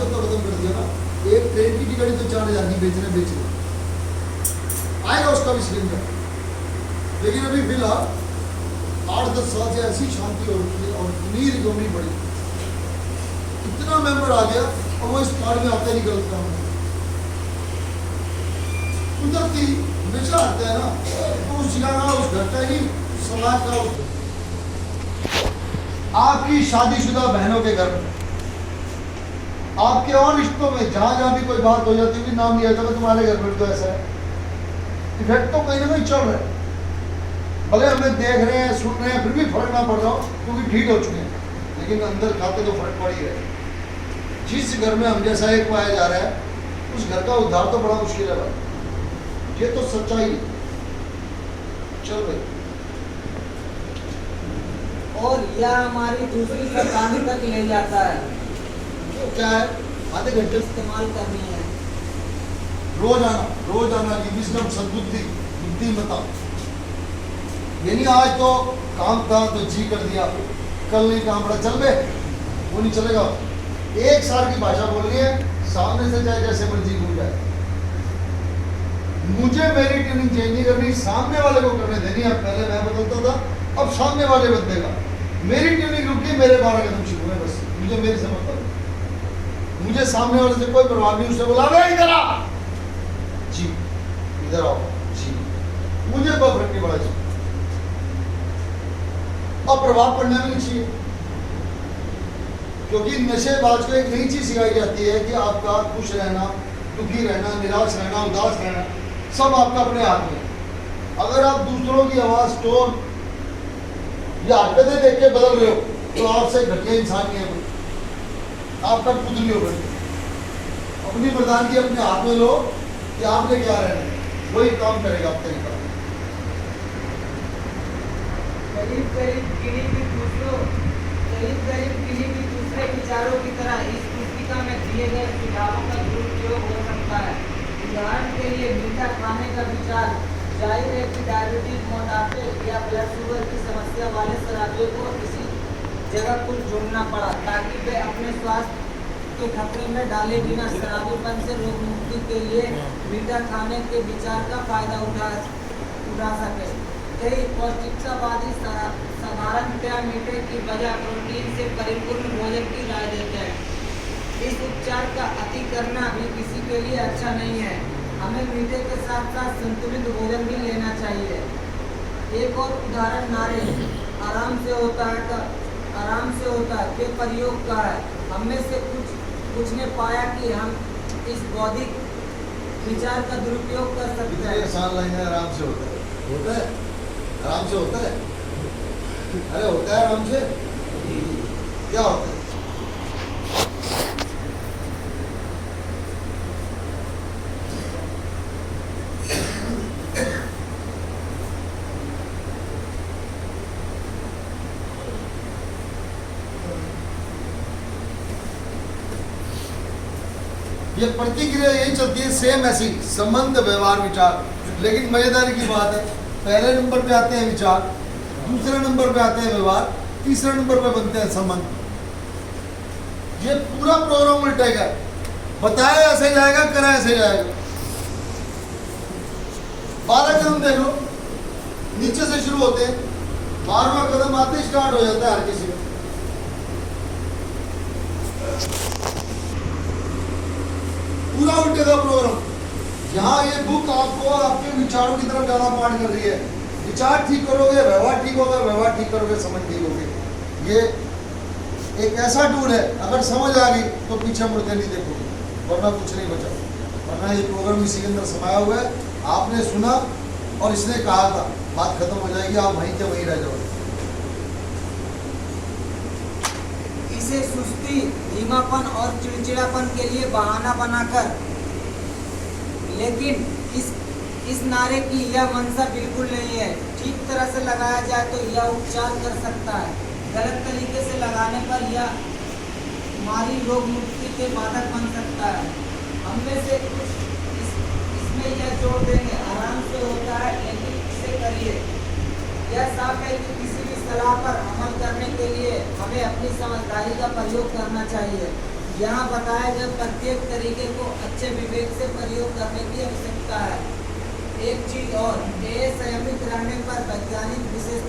आपने तो खत्म कर दिया ना। एक ट्रेन की टिकट ही तो 4,000 की बेच रहे आएगा उसका भी सिलेंडर। लेकिन अभी फिलहाल 8-10 साल से ऐसी शांति हो रही है और इतनी रिकवरी बढ़ी, इतना मेंबर आ गया और वो इस कार्ड में आते नहीं गलत काम है। कुदरती हमेशा आते हैं ना, तो उस जगह का उस घर का ही समाज का उस आपकी शादीशुदा बहनों के घर में, आपके और रिश्तों में जहां जहां भी कोई बात हो जाती है नाम लिया जाता है तुम्हारे घर में तो ऐसा है, इफेक्ट तो कहीं ना कहीं चल रहा है। भले हमें देख रहे हैं सुन रहे हैं फिर भी फर्क ना पड़ रहा हो क्योंकि ठीक हो चुके हैं, लेकिन अंदर खाते तो फर्क पड़ ही रहा है। जिस घर में हम जैसा एक पाया जा रहा है उस घर का उद्धार तो बड़ा मुश्किल है भाई, ये तो सच्चाई है। चल भाई। और यह हमारी दूसरी सरकारी तक ले जाता है। तो क्या है, आधे घंटे इस्तेमाल करनी है रोज आना की विजडम सद्बुद्धि बुद्धिमता। ये नहीं आज तो काम था तो जी कर दिया, कल नहीं काम पड़ा चल बे, वो नहीं चलेगा। एक साल की भाषा बोल रही है, सामने से चाहे जैसे मर्जी घूम जाए, मुझे मेरी ट्रेनिंग चेंज नहीं करनी, सामने वाले को करने देनी है। पहले मैं बदलता था, अब सामने वाले बदलेगा। मेरी ट्रेनिंग रुकी, मेरे 12 कदम शुरू है, बस मुझे मेरे से मतलब, मुझे सामने वाले से कोई प्रभाव नहीं। उसने बोला इधर आ जी, इधर आओ जी, मुझे कोई फर्क नहीं पड़ा जी। अब प्रभाव पड़ना भी नहीं चाहिए, क्योंकि नशेबाज को एक नई चीज सिखाई जाती है कि आपका खुश रहना, दुखी रहना, निराश रहना, उदास रहना सब आपका अपने हाथ में। अगर आप दूसरों की आवाज टोन या हरकतें देख के बदल रहे हो तो आपसे घटिया इंसान नहीं है, आपका पुतली हो गई। अपनी प्रधानगी अपने हाथ में लो कि आपने क्या रहना है, वही काम करेगा आपके लिए। करीब करीब गिनी भी दूसरे विचारों की तरह इस पुस्तिका में दिए गए सुझावों का दुरुपयोग हो सकता है। उदाहरण के लिए मीठा खाने का विचार, जाहिर है कि डायबिटीज, मोटापे या ब्लड शुगर की समस्या वाले शराबियों को इसी जगह कुछ जोड़ना पड़ा ताकि वे अपने स्वास्थ्य के खतरे में डाले बिना शराबीपन से रोग मुक्ति के लिए मीठा खाने के विचार का फायदा उठा सके। कई पौष्टिकतावादी साधारणतया मीठे की बजाय प्रोटीन से परिपूर्ण भोजन की राय देते हैं। इस उपचार का अति करना भी किसी के लिए अच्छा नहीं है। हमें मीठे के साथ साथ संतुलित भोजन भी लेना चाहिए। एक और उदाहरण नारियल आराम से होता है के प्रयोग का है। हम में से कुछ ने पाया कि हम इस बौद्धिक विचार का दुरुपयोग कर सकते हैं। आराम से होता है, आराम से होता है, अरे होता है आराम से, क्या होता है? ये प्रतिक्रिया यही चलती है सेम ऐसी, संबंध व्यवहार विचार। लेकिन मजेदारी की बात है, पहले नंबर पे आते हैं विचार, दूसरे नंबर पे आते हैं व्यवहार, तीसरे नंबर पे बनते हैं संबंध। ये पूरा प्रोग्राम उल्टेगा, बताया ऐसे जाएगा, करा ऐसे जाएगा। 12 कदम देख लो, नीचे से शुरू होते हैं, 12वां कदम आते स्टार्ट हो जाता है हर किसी का। पूरा उल्टेगा प्रोग्राम। यहाँ ये बुक आपको आपके विचारों की तरफ ज्यादा पाठ कर रही है। विचार ठीक करोगे, व्यवहार ठीक होगा, व्यवहार ठीक करोगे, समझ ठीक होगी। ये एक ऐसा टूल है, अगर समझ आ गई तो पीछे मुड़ के नहीं देखोगे, वरना कुछ नहीं बचा। वरना ये प्रोग्राम इसी के अंदर समाया हुआ है। आपने सुना और इसने कहा था, बात खत्म हो जाएगी, आप वहीं के वहीं रह जाओगे। इसे सुस्ती, धीमापन और चिड़चिड़ापन के लिए बहाना बनाकर, लेकिन इस नारे की यह मंशा बिल्कुल नहीं है। ठीक तरह से लगाया जाए तो यह उपचार कर सकता है। गलत तरीके से लगाने पर यह हमारी रोग मुक्ति के बाधक बन सकता है। हम में से कुछ इसमें यह जोड़ देंगे, आराम से होता है लेकिन इसे करिए। यह साफ है कि किसी भी सलाह पर अमल करने के लिए हमें अपनी समझदारी का प्रयोग करना चाहिए। यहाँ बताए गए प्रत्येक तरीके को अच्छे विवेक से प्रयोग करने की आवश्यकता है। एक चीज और, ये संयमित रहने पर वैज्ञानिक विशेष